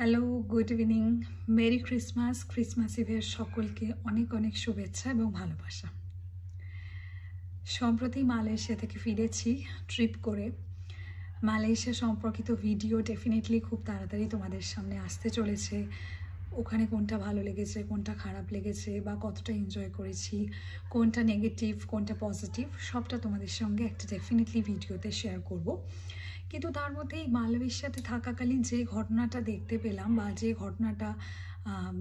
Hello, good evening, merry Christmas. Christmas ইভের সকলকে অনেক অনেক শুভেচ্ছা এবং ভালোবাসা। সম্প্রতি মালয়েশিয়া থেকে ফিরেছি ট্রিপ করে। মালয়েশিয়া সম্পর্কিত ভিডিও ডেফিনেটলি খুব তাড়াতাড়ি তোমাদের সামনে আসতে চলেছে। ওখানে কোনটা ভালো লেগেছে, কোনটা খারাপ লেগেছে, বা কতটা এনজয় করেছি, কোনটা নেগেটিভ, কোনটা পজিটিভ, সবটা তোমাদের সঙ্গে একটা ডেফিনেটলি ভিডিওতে শেয়ার করব। কিন্তু তার মধ্যে এই মালয়েশিয়াতে থাকাকালীন যে ঘটনাটা দেখতে পেলাম, বা যে ঘটনাটা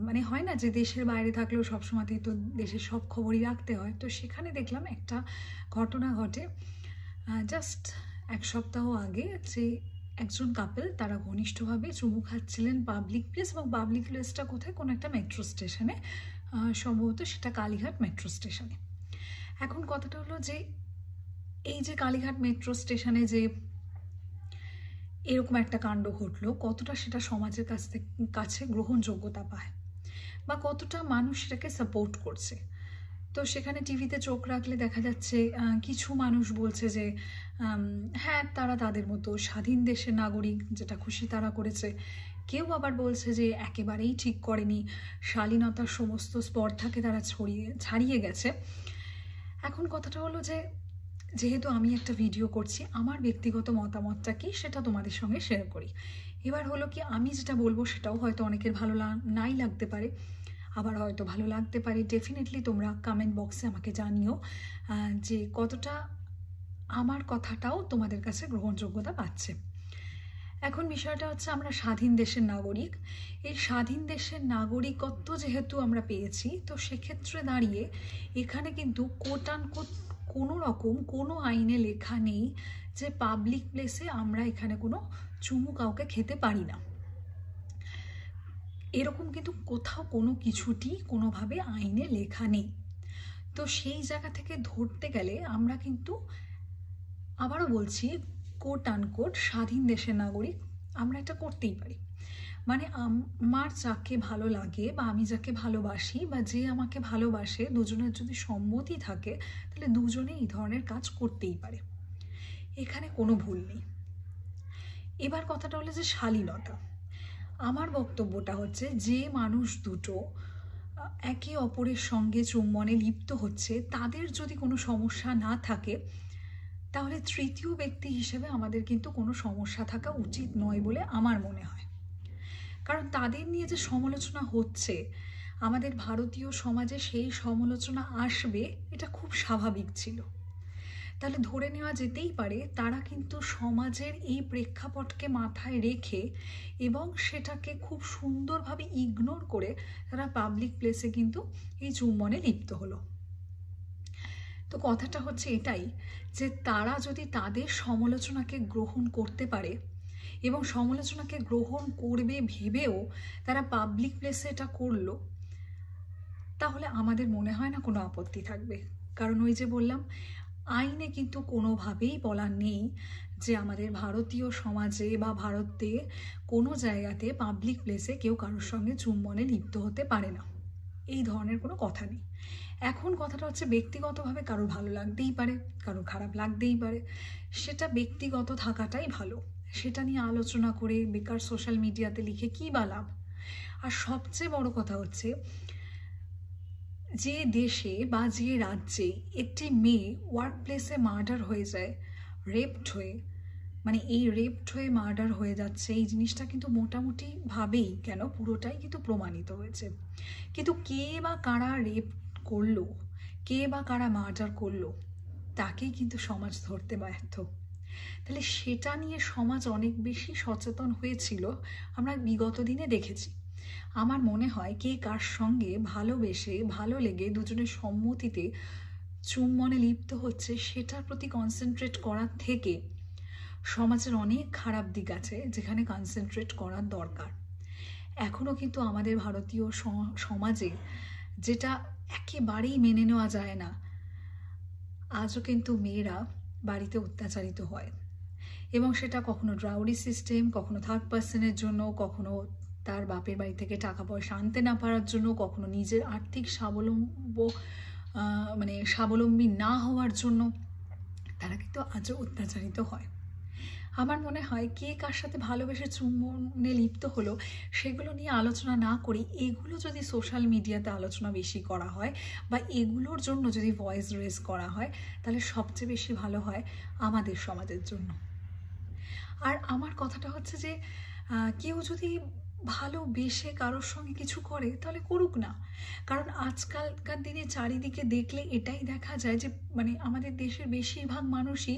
মানে হয় না যে দেশের বাইরে থাকলেও সবসময়তেই তো দেশের সব খবরই রাখতে হয়, তো সেখানে দেখলাম একটা ঘটনা ঘটে জাস্ট এক সপ্তাহ আগে, যে একজন কাপল তারা ঘনিষ্ঠভাবে চুমু খাচ্ছিলেন পাবলিক প্লেস। এবং পাবলিক প্লেসটা কোথায়? কোনো একটা মেট্রো স্টেশনে, সম্ভবত সেটা কালীঘাট মেট্রো স্টেশনে। এখন কথাটা হলো যে এই যে কালীঘাট মেট্রো স্টেশনে যে এরকম একটা কাণ্ড ঘটলো, কতটা সেটা সমাজের কাছে গ্রহণযোগ্যতা পায়, বা কতটা মানুষ সেটাকে সাপোর্ট করছে। তো সেখানে টিভিতে চোখ রাখলে দেখা যাচ্ছে কিছু মানুষ বলছে যে হ্যাঁ, তারা তাদের মতো স্বাধীন দেশের নাগরিক, যেটা খুশি তারা করেছে। কেউ আবার বলছে যে একেবারেই ঠিক করেনি, শালীনতার সমস্ত স্পর্ধাকে তারা ছাড়িয়ে গেছে। এখন কথাটা হলো যে যেহেতু আমি একটা ভিডিও করছি, আমার ব্যক্তিগত মতামতটা কি সেটা তোমাদের সঙ্গে শেয়ার করি। এবার হলো কি, আমি যেটা বলবো সেটাও হয়তো অনেকের ভালো নাই লাগতে পারে, আবার হয়তো ভালো লাগতে পারে। ডেফিনেটলি তোমরা কমেন্ট বক্সে আমাকে জানিও যে কতটা আমার কথাটাও তোমাদের কাছে গ্রহণযোগ্যতা পাচ্ছে। এখন বিষয়টা হচ্ছে, আমরা স্বাধীন দেশের নাগরিক। এই স্বাধীন দেশের নাগরিকত্ব যেহেতু আমরা পেয়েছি, তো সেক্ষেত্রে দাঁড়িয়ে এখানে কিন্তু কোট আনকোট কোনো রকম কোনো আইনে লেখা নেই যে পাবলিক প্লেসে আমরা এখানে কোনো চুমু কাউকে খেতে পারি না। এরকম কিন্তু কোথাও কোনো কিছুটি কোনোভাবে আইনে লেখা নেই। তো সেই জায়গা থেকে ধরতে গেলে আমরা কিন্তু, আবারও বলছি, কোট আনকোট স্বাধীন দেশের নাগরিক আমরা এটা করতেই পারি। মানে আমার যাকে ভালো লাগে, বা আমি যাকে ভালোবাসি, বা যে আমাকে ভালোবাসে, দুজনের যদি সম্মতি থাকে, তাহলে দুজনে এই ধরনের কাজ করতেই পারে। এখানে কোনো ভুল নেই। এবার কথাটা হলো যে শালীনতা। আমার বক্তব্যটা হচ্ছে, যে মানুষ দুটো একে অপরের সঙ্গে চুম্বনে লিপ্ত হচ্ছে, তাদের যদি কোনো সমস্যা না থাকে, তাহলে তৃতীয় ব্যক্তি হিসেবে আমাদের কিন্তু কোনো সমস্যা থাকা উচিত নয় বলে আমার মনে হয়। কারণ তাদের নিয়ে যে সমালোচনা হচ্ছে, আমাদের ভারতীয় সমাজে সেই সমালোচনা আসবে, এটা খুব স্বাভাবিক ছিল। তাহলে ধরে নেওয়া যেতেই পারে তারা কিন্তু সমাজের এই প্রেক্ষাপটকে মাথায় রেখে এবং সেটাকে খুব সুন্দরভাবে ইগনোর করে তারা পাবলিক প্লেসে কিন্তু এই চুম্বনে লিপ্ত হলো। তো কথাটা হচ্ছে এটাই, যে তারা যদি তাদের সমালোচনাকে গ্রহণ করতে পারে এবং সমালোচনাকে গ্রহণ করবে ভেবেও তারা পাবলিক প্লেসে এটা করলো, তাহলে আমাদের মনে হয় না কোনো আপত্তি থাকবে। কারণ ওই যে বললাম, আইনে কিন্তু কোনোভাবেই বলা নেই যে আমাদের ভারতীয় সমাজে বা ভারতে কোনো জায়গাতে পাবলিক প্লেসে কেউ কারোর সঙ্গে চুম্বনে লিপ্ত হতে পারে না, এই ধরনের কোনো কথা নেই। এখন কথাটা হচ্ছে, ব্যক্তিগতভাবে কারোর ভালো লাগতেই পারে, কারোর খারাপ লাগতেই পারে, সেটা ব্যক্তিগত থাকাটাই ভালো। সেটা নিয়ে আলোচনা করে বেকার সোশ্যাল মিডিয়াতে লিখে কী বা লাভ? আর সবচেয়ে বড় কথা হচ্ছে, যে দেশে বা যে রাজ্যে একটি মেয়ে ওয়ার্ক প্লেসে মার্ডার হয়ে যায়, রেপড হয়ে, মানে এই রেপড হয়ে মার্ডার হয়ে যাচ্ছে, এই জিনিসটা কিন্তু মোটামুটিভাবেই কেন পুরোটাই কিন্তু প্রমাণিত হয়েছে। কিন্তু কে বা কারা রেপ করলো, কে বা কারা মার্ডার করলো, তাকেই কিন্তু সমাজ ধরতে ব্যর্থ। তাহলে সেটা নিয়ে সমাজ অনেক বেশি সচেতন হয়েছিল, আমরা বিগত দিনে দেখেছি। আমার মনে হয় কে কার সঙ্গে ভালোবেসে ভালো লেগে দুজনের সম্মতিতে চুম্বনে লিপ্ত হচ্ছে, সেটার প্রতি কনসেন্ট্রেট করার থেকে সমাজের অনেক খারাপ দিক আছে যেখানে কনসেন্ট্রেট করার দরকার। এখনও কিন্তু আমাদের ভারতীয় সমাজে যেটা একেবারেই মেনে নেওয়া যায় না, আজও কিন্তু মেয়েরা বাড়িতে অত্যাচারিত হয়, এবং সেটা কখনো ড্রাউরি সিস্টেম, কখনো থার্ড পার্সনের জন্য, কখনো তার বাপের বাড়ি থেকে টাকা পয়সা আনতে না পারার জন্য, কখনো নিজের আর্থিক স্বাবলম্বী না হওয়ার জন্য তারা কিন্তু আজও অত্যাচারিত হয়। আমার মনে হয় কে কার সাথে ভালোবেসে চুম্বনে লিপ্ত হলো সেগুলো নিয়ে আলোচনা না করি এগুলো যদি সোশ্যাল মিডিয়াতে আলোচনা বেশি করা হয় বা এগুলোর জন্য যদি ভয়েস রেজ করা হয় তাহলে সবচেয়ে বেশি ভালো হয় আমাদের সমাজের জন্য। আর আমার কথাটা হচ্ছে যে কেউ যদি ভালোবেসে কারোর সঙ্গে কিছু করে তাহলে করুক না, কারণ আজকালকার দিনে চারিদিকে দেখলে এটাই দেখা যায় যে মানে আমাদের দেশের বেশিরভাগ মানুষই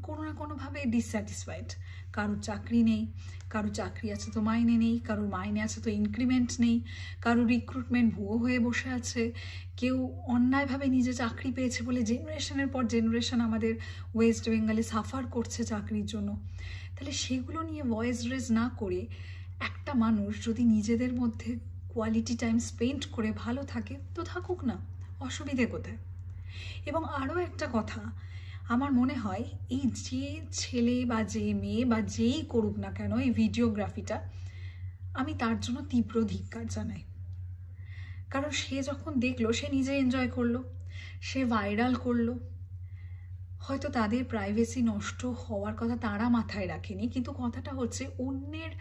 কোনো না কোনোভাবে ডিসস্যাটিসফাইড। কারোর চাকরি নেই, কারোর চাকরি আছে তো মাইনে নেই, কারোর মাইনে আছে তো ইনক্রিমেন্ট নেই, কারোর রিক্রুটমেন্ট ভুয়ো হয়ে বসে আছে, কেউ অন্যায়ভাবে নিজে চাকরি পেয়েছে বলে জেনারেশনের পর জেনারেশন আমাদের ওয়েস্ট বেঙ্গলে সাফার করছে চাকরির জন্য। তাহলে সেগুলো নিয়ে ভয়েস রেজ না করে একটা মানুষ যদি নিজেদের মধ্যে কোয়ালিটি টাইম স্পেন্ড করে ভালো থাকে তো থাকুক না, অসুবিধে কোথায়? এবং আরও একটা কথা, আমার মনে হয় এই যে ছেলে বা যে মেয়ে বা যেই করুক না কেন এই ভিডিওগ্রাফিটা, আমি তার জন্য তীব্র ধিক্কার জানাই। কারণ সে যখন দেখলো সে নিজে এনজয় করলো, সে ভাইরাল করলো, হয়তো তাদের প্রাইভেসি নষ্ট হওয়ার কথা তারা মাথায় রাখেনি, কিন্তু কথাটা হচ্ছে অন্যের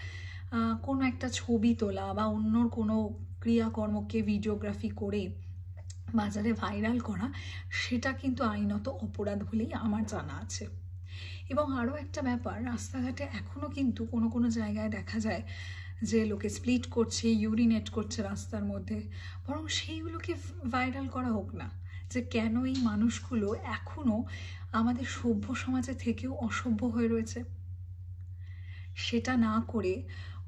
কোনো একটা ছবি তোলা বা অন্যর কোনো ক্রিয়াকর্মকে ভিডিওগ্রাফি করে বাজারে ভাইরাল করা সেটা কিন্তু আইনত অপরাধ বলেই আমার জানা আছে। এবং আরও একটা ব্যাপার, রাস্তাঘাটে এখনও কিন্তু কোনো কোনো জায়গায় দেখা যায় যে লোকে স্প্লিট করছে, ইউরিনেট করছে রাস্তার মধ্যে, বরং সেইগুলোকে ভাইরাল করা হোক না, যে কেন এই মানুষগুলো এখনও আমাদের সভ্য সমাজে থেকেও অসভ্য হয়ে রয়েছে। সেটা না করে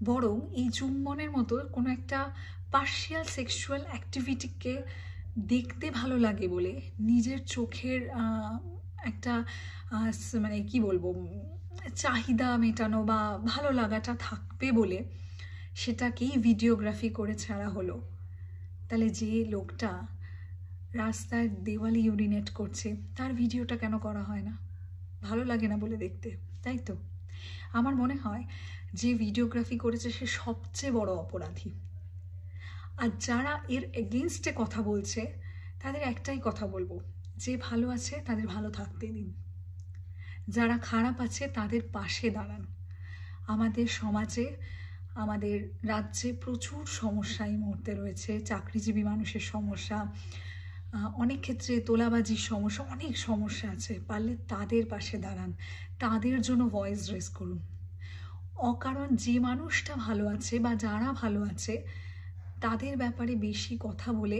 বরং এই চুম্বনের মতো কোনো একটা পার্শিয়াল সেক্সুয়াল অ্যাক্টিভিটিকে দেখতে ভালো লাগে বলে নিজের চোখের একটা মানে কি বলবো চাহিদা মেটানো বা ভালো লাগাটা থাকবে বলে সেটাকেই ভিডিওগ্রাফি করে ছাড়া হলো। তাহলে যে লোকটা রাস্তায় দেওয়ালে ইউরিনেট করছে তার ভিডিওটা কেন করা হয় না? ভালো লাগে না বলে দেখতে, তাই তো? আমার মনে হয় যে ভিডিওগ্রাফি করেছে সে সবচেয়ে বড় অপরাধী। আর যারা এর এগেনস্টে কথা বলছে তাদের একটাই কথা বলবো, যে ভালো আছে তাদের ভালো থাকতে দিন, যারা খারাপ আছে তাদের পাশে দাঁড়ান। আমাদের সমাজে আমাদের রাজ্যে প্রচুর সমস্যা এই মুহূর্তে রয়েছে, চাকরিজীবী মানুষের সমস্যা, অনেক ক্ষেত্রে তোলাবাজির সমস্যা, অনেক সমস্যা আছে। পারলে তাদের পাশে দাঁড়ান, তাদের জন্য ভয়েস রেজ করুন। অকারণ যে মানুষটা ভালো আছে বা যারা ভালো আছে তাদের ব্যাপারে বেশি কথা বলে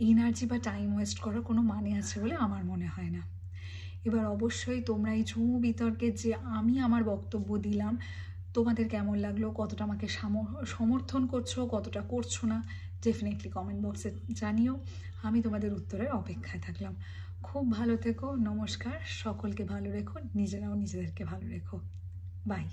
এনার্জি বা টাইম ওয়েস্ট করার কোনো মানে আছে বলে আমার মনে হয় না। এবার অবশ্যই তোমরা এই ঝুমু বিতর্কে যে আমি আমার বক্তব্য দিলাম তোমাদের কেমন লাগলো, কতটা আমাকে সমর্থন করছো, কতটা করছো না, ডেফিনেটলি কমেন্ট বক্সে জানিও। আমি তোমাদের উত্তরের অপেক্ষায় থাকলাম। খুব ভালো থেকো, নমস্কার, সকলকে ভালো রেখো, নিজেরাও নিজেদেরকে ভালো রেখো, বাই।